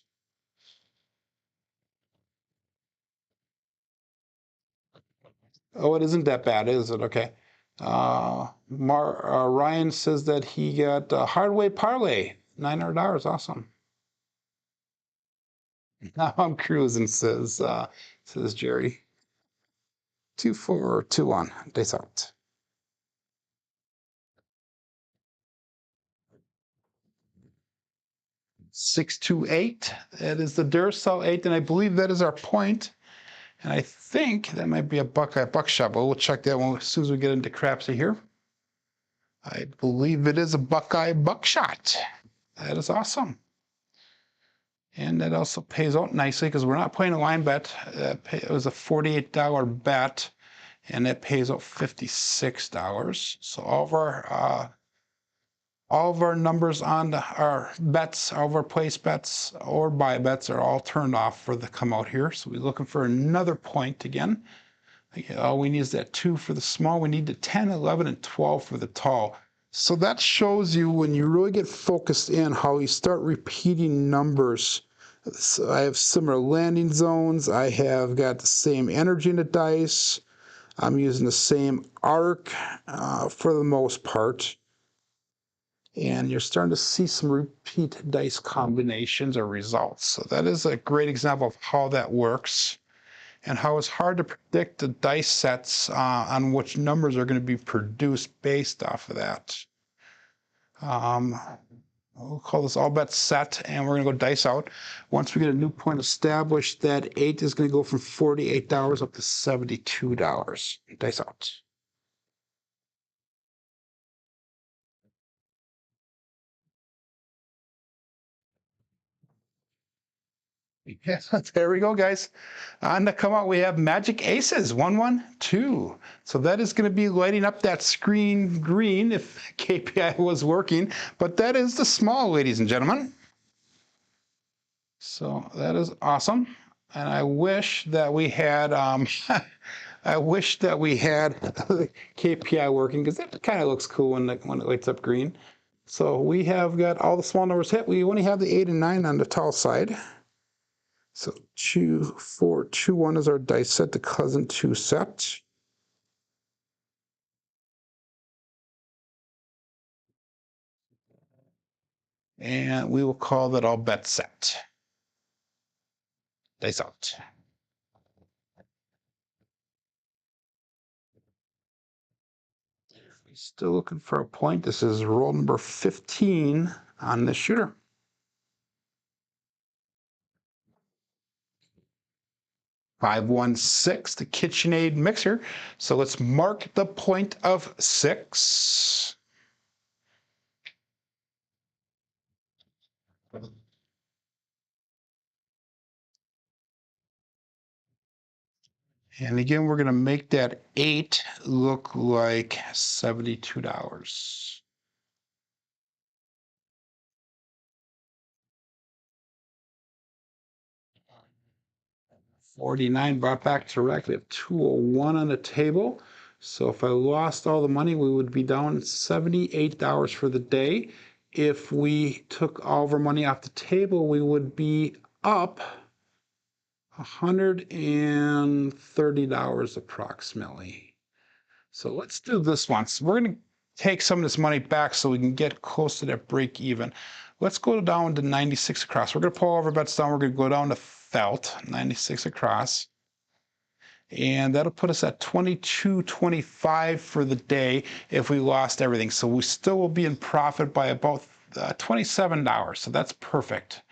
[SPEAKER 1] Oh, it isn't that bad, is it? Okay. Ryan says that he got a hardway parlay, $900. Awesome. Now I'm cruising, says Jerry. 2-4-2-1. Dice out. 6-2-8. That is the Duracell 8, and I believe that is our point. And I think that might be a Buckeye buckshot, but we'll check that one as soon as we get into Crapsee here. I believe it is a Buckeye buckshot. That is awesome. And that also pays out nicely because we're not playing a line bet. It was a $48 bet, and that pays out $56. So all all of our numbers on our bets, all of our place bets or buy bets are all turned off for the come out here. So we're looking for another point again. All we need is that 2 for the small. We need the 10, 11, and 12 for the tall. So that shows you when you really get focused in how you start repeating numbers. So I have similar landing zones. I have got the same energy in the dice. I'm using the same arc for the most part. And you're starting to see some repeat dice combinations or results. So that is a great example of how that works and how it's hard to predict the dice sets on which numbers are going to be produced based off of that. We'll call this all bets set, and we're going to go dice out. Once we get a new point established, that 8 is going to go from $48 up to $72. Dice out. Yeah, there we go, guys. On the come out, we have Magic Aces, 112. So that is going to be lighting up that screen green if KPI was working. But that is the small, ladies and gentlemen. So that is awesome. And I wish that we had I wish that we had KPI working because it kind of looks cool when it lights up green. So we have got all the small numbers hit. We only have the 8 and 9 on the tall side. So 2, 4, 2, 1 is our dice set, the cousin 2 set. And we will call that all bet set. Dice out. Still looking for a point. This is roll number 15 on this shooter. 516, the KitchenAid mixer. So let's mark the point of 6. And again, we're going to make that 8 look like $72. 49 brought back to rec. We have 201 on the table. So if I lost all the money, we would be down $78 for the day. If we took all of our money off the table, we would be up $130 approximately. So let's do this one. So we're going to take some of this money back so we can get close to that break even. Let's go down to 96 across. We're going to pull all of our bets down. We're going to go down to felt, 96 across. And that'll put us at $22.25 for the day if we lost everything. So we still will be in profit by about $27. So that's perfect.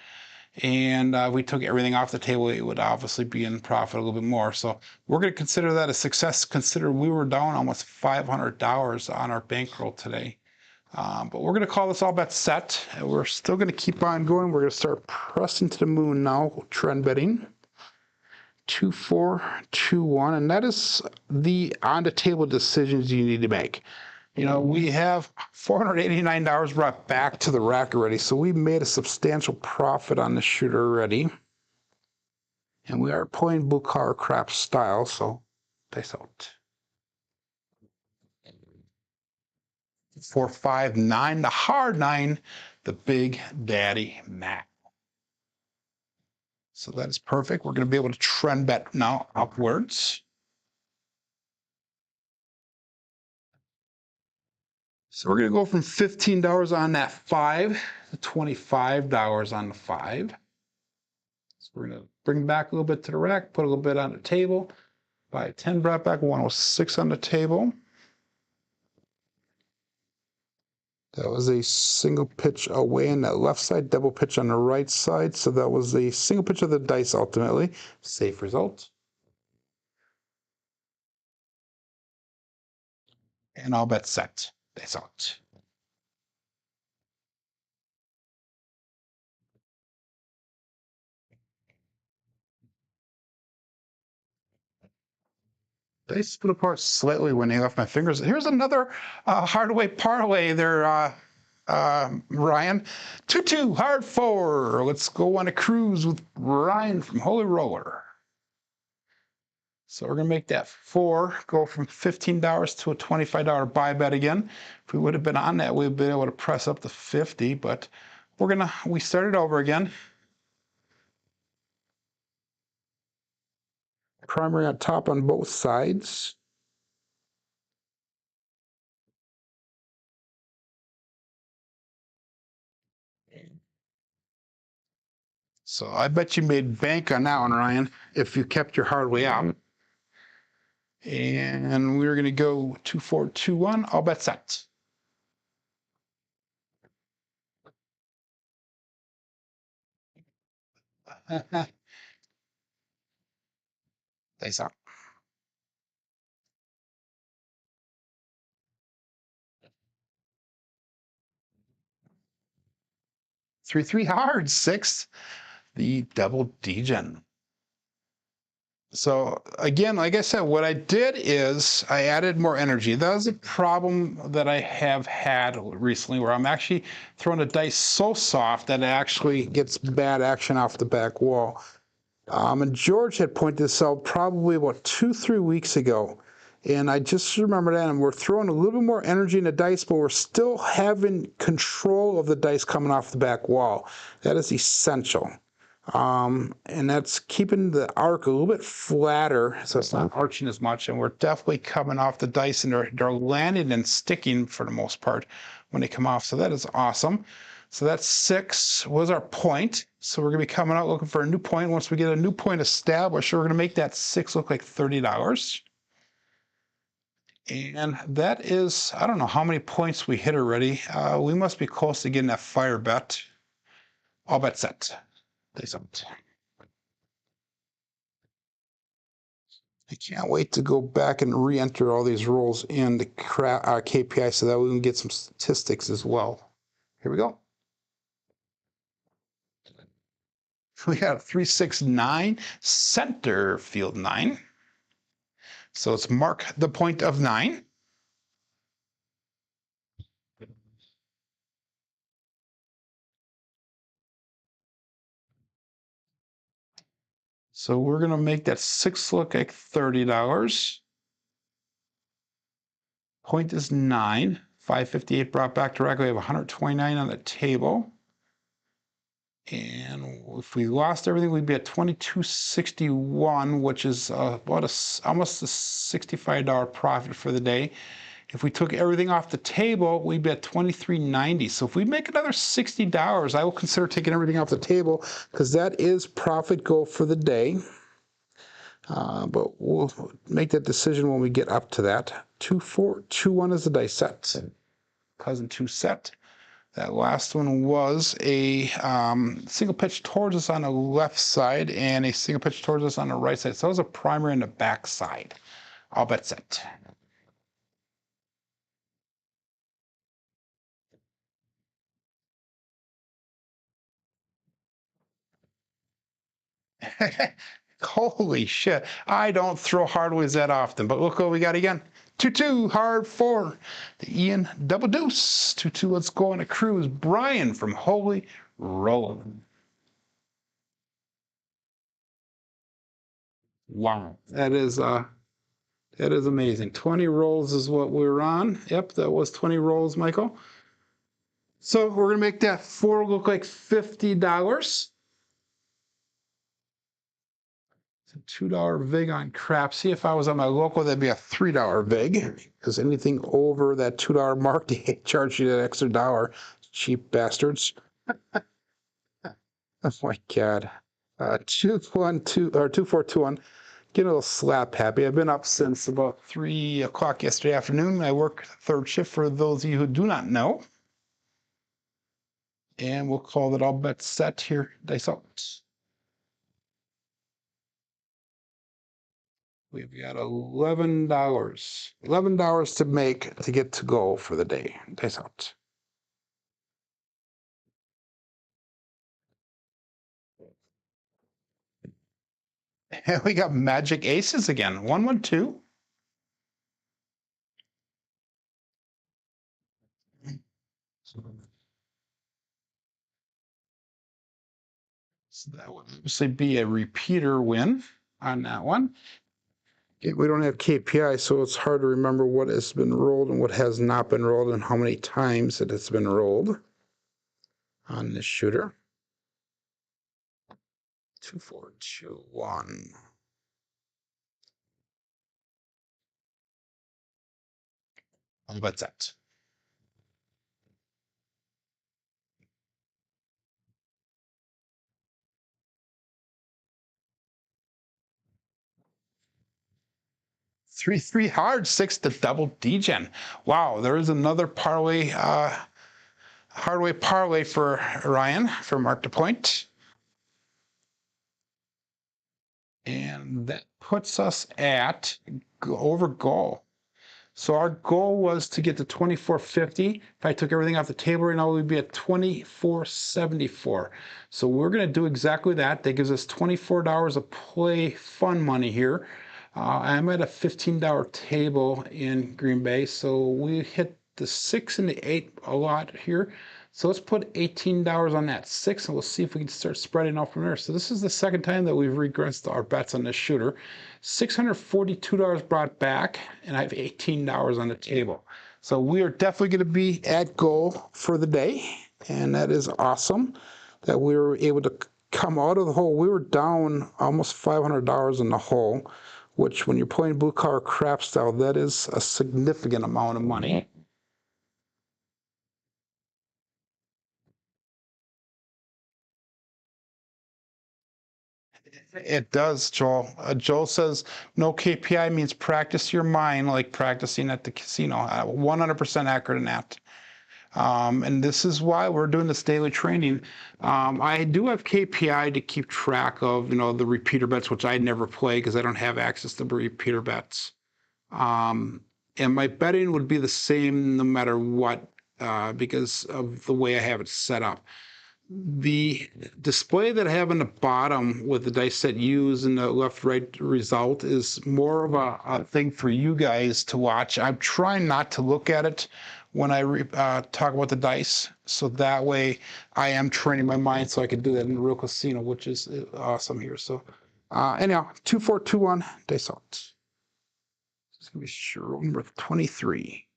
[SPEAKER 1] And if we took everything off the table, it would obviously be in profit a little bit more. So we're going to consider that a success. Consider we were down almost $500 on our bankroll today. But we're going to call this all bet set. And we're still going to keep on going. We're going to start pressing to the moon now, trend betting. 2, 4, 2, 1. And that is the on-the-table decisions you need to make. You know, we have $489 brought back to the rack already, so we made a substantial profit on the shooter already. And we are playing blue collar crap style, so dice out. 4, 5, 9, the hard 9, the big daddy Mac. So that is perfect. We're going to be able to trend bet now upwards. So we're going to go from $15 on that 5 to $25 on the 5. So we're going to bring back a little bit to the rack, put a little bit on the table. Buy 10 brought back, 106 on the table. That was a single pitch away on that left side, double pitch on the right side. So that was a single pitch of the dice ultimately. Safe result. And all bets set. Dice out. They split apart slightly when they left my fingers. Here's another hardway parlay. They're Ryan. 2-2, hard 4. Let's go on a cruise with Ryan from Holy Roller. So we're going to make that 4 go from $15 to a $25 buy bet again. If we would have been on that, we'd have been able to press up to 50, but we started over again. Primary on top on both sides. So I bet you made bank on that one, Ryan, if you kept your hard way out. And we're going to go 2-4-2-1. All bets set. Dice out. 3-3 hard. 6. The double degen. So again, like I said, what I did is I added more energy. That was a problem that I have had recently where I'm actually throwing the dice so soft that it actually gets bad action off the back wall. And George had pointed this out probably about 2-3 weeks ago. And I just remember that, and we're throwing a little bit more energy in the dice, but we're still having control of the dice coming off the back wall. That is essential. And that's keeping the arc a little bit flatter, so it's not arching as much, and we're definitely coming off the dice, and they're landing and sticking for the most part when they come off, so that is awesome. So that's 6 was our point, so we're going to be coming out looking for a new point. Once we get a new point established, we're going to make that 6 look like $30. And that is, I don't know how many points we hit already. We must be close to getting that fire bet. All bet set. I can't wait to go back and re-enter all these rolls in the KPI so that we can get some statistics as well. Here we go. We got 3-6-9, center field 9. So let's mark the point of 9. So we're going to make that 6 look like $30. Point is 9. 558 brought back directly. We have 129 on the table. And if we lost everything, we'd be at 2261, which is about almost a $65 profit for the day. If we took everything off the table, we'd be at 2390. So if we make another $60, I will consider taking everything off the table because that is profit goal for the day. But we'll make that decision when we get up to that. 2-4-2-1 is the dice set. Cousin 2 set. That last one was a single pitch towards us on the left side and a single pitch towards us on the right side. So it was a primary on the back side. All bet set. Holy shit. I don't throw hardways that often, but look what we got again. 2-2, hard 4. The Ian double deuce. 2-2, let's go on a cruise. Brian from Holy Roller. Wow. That is amazing. 20 rolls is what we're on. Yep, that was 20 rolls, Michael. So we're going to make that 4 look like $50. It's a $2 vig on Crapsee. If I was on my local, that'd be a $3 vig, because anything over that $2 mark, they charge you that extra dollar. Cheap bastards. Oh my God. 2-4-2-1. Get a little slap happy. I've been up since about 3 o'clock yesterday afternoon. I work third shift for those of you who do not know. And we'll call it all bets set here. Dice out. We've got $11. $11 to make to get to go for the day. Dice out. And we got magic aces again. 1-1-2. So that would obviously be a repeater win on that one. We don't have KPI, so it's hard to remember what has been rolled and what has not been rolled and how many times it has been rolled on this shooter. 2, 4, 2, 1. What's that? Three hard, 6 to double degen. Wow, there is another parlay, hardway parlay for Ryan for Mark the Point. And that puts us at over goal. So our goal was to get to 2450. If I took everything off the table right now, we'd be at 2474. So we're going to do exactly that. That gives us $24 of play fun money here. I'm at a $15 table in Green Bay, so we hit the 6 and the 8 a lot here. So let's put $18 on that 6, and we'll see if we can start spreading out from there. So this is the second time that we've regressed our bets on this shooter. $642 brought back, and I have $18 on the table. So we are definitely going to be at goal for the day, and that is awesome that we were able to come out of the hole. We were down almost $500 in the hole, which when you're playing blue collar crap style, that is a significant amount of money. It does, Joel. Joel says no KPI means practice your mind like practicing at the casino. 100% accurate in that. And this is why we're doing this daily training. I do have KPI to keep track of, the repeater bets, which I never play because I don't have access to repeater bets. And my betting would be the same no matter what, because of the way I have it set up. The display that I have on the bottom with the dice set used and the left-right result is more of a thing for you guys to watch. I'm trying not to look at it when I talk about the dice, so that way I am training my mind so I can do that in the real casino, which is awesome here. So anyhow, 2, 4, 2, 1, dice out. This is going to be sure number 23.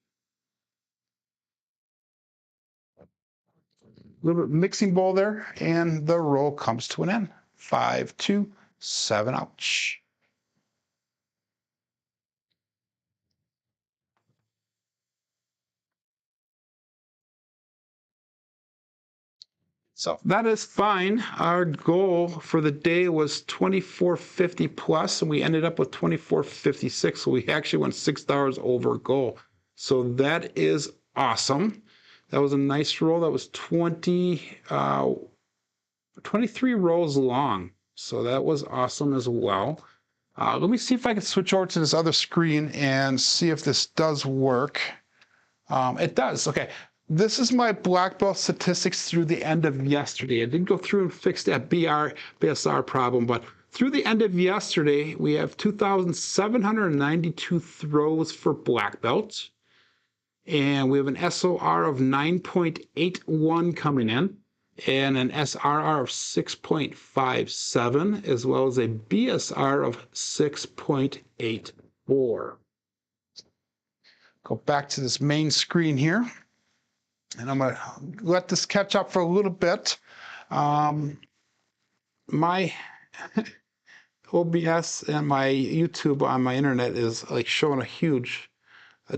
[SPEAKER 1] A little bit mixing bowl there, and the roll comes to an end. 5, 2, 7, ouch. So that is fine. Our goal for the day was 2450 plus, and we ended up with 2456. So we actually went $6 over goal. So that is awesome. That was a nice roll. That was 23 rolls long. So that was awesome as well. Let me see if I can switch over to this other screen and see if this does work. It does. Okay. This is my black belt statistics through the end of yesterday. I didn't go through and fix that BSR problem, but through the end of yesterday, we have 2,792 throws for black belts. And we have an SOR of 9.81 coming in, and an SRR of 6.57, as well as a BSR of 6.84. Go back to this main screen here, and I'm going to let this catch up for a little bit. My OBS and my YouTube on my internet is like showing a huge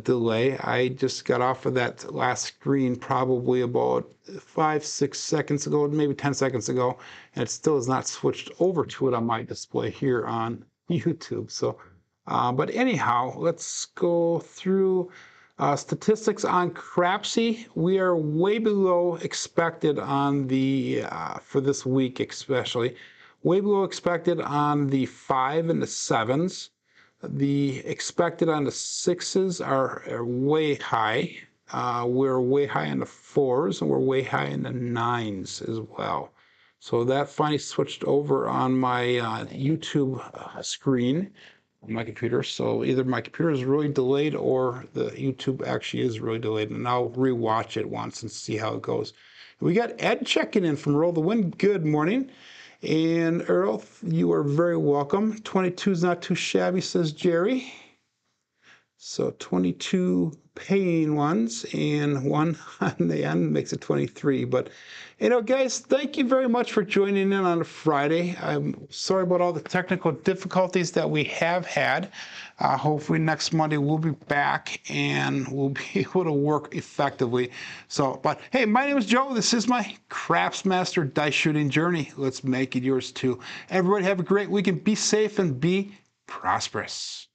[SPEAKER 1] delay. I just got off of that last screen probably about 5-6 seconds ago, maybe 10 seconds ago, and it still has not switched over to it on my display here on YouTube. So, but anyhow, let's go through statistics on Crapsee. We are way below expected on the, for this week especially, way below expected on the 5 and the 7s. The expected on the 6s are way high. We're way high on the 4s, and we're way high in the 9s as well. So that finally switched over on my YouTube screen on my computer. So either my computer is really delayed or the YouTube actually is really delayed. And I'll rewatch it once and see how it goes. We got Ed checking in from Roll the Wind. Good morning. And Earl, you are very welcome. 22 is not too shabby, says Jerry. So 22 paying ones and one on the end makes it 23. But, guys, thank you very much for joining in on a Friday. I'm sorry about all the technical difficulties that we have had. Hopefully next Monday we'll be back and we'll be able to work effectively. But hey, my name is Joe. This is my Craps Master dice shooting journey. Let's make it yours too. Everybody have a great weekend. Be safe and be prosperous.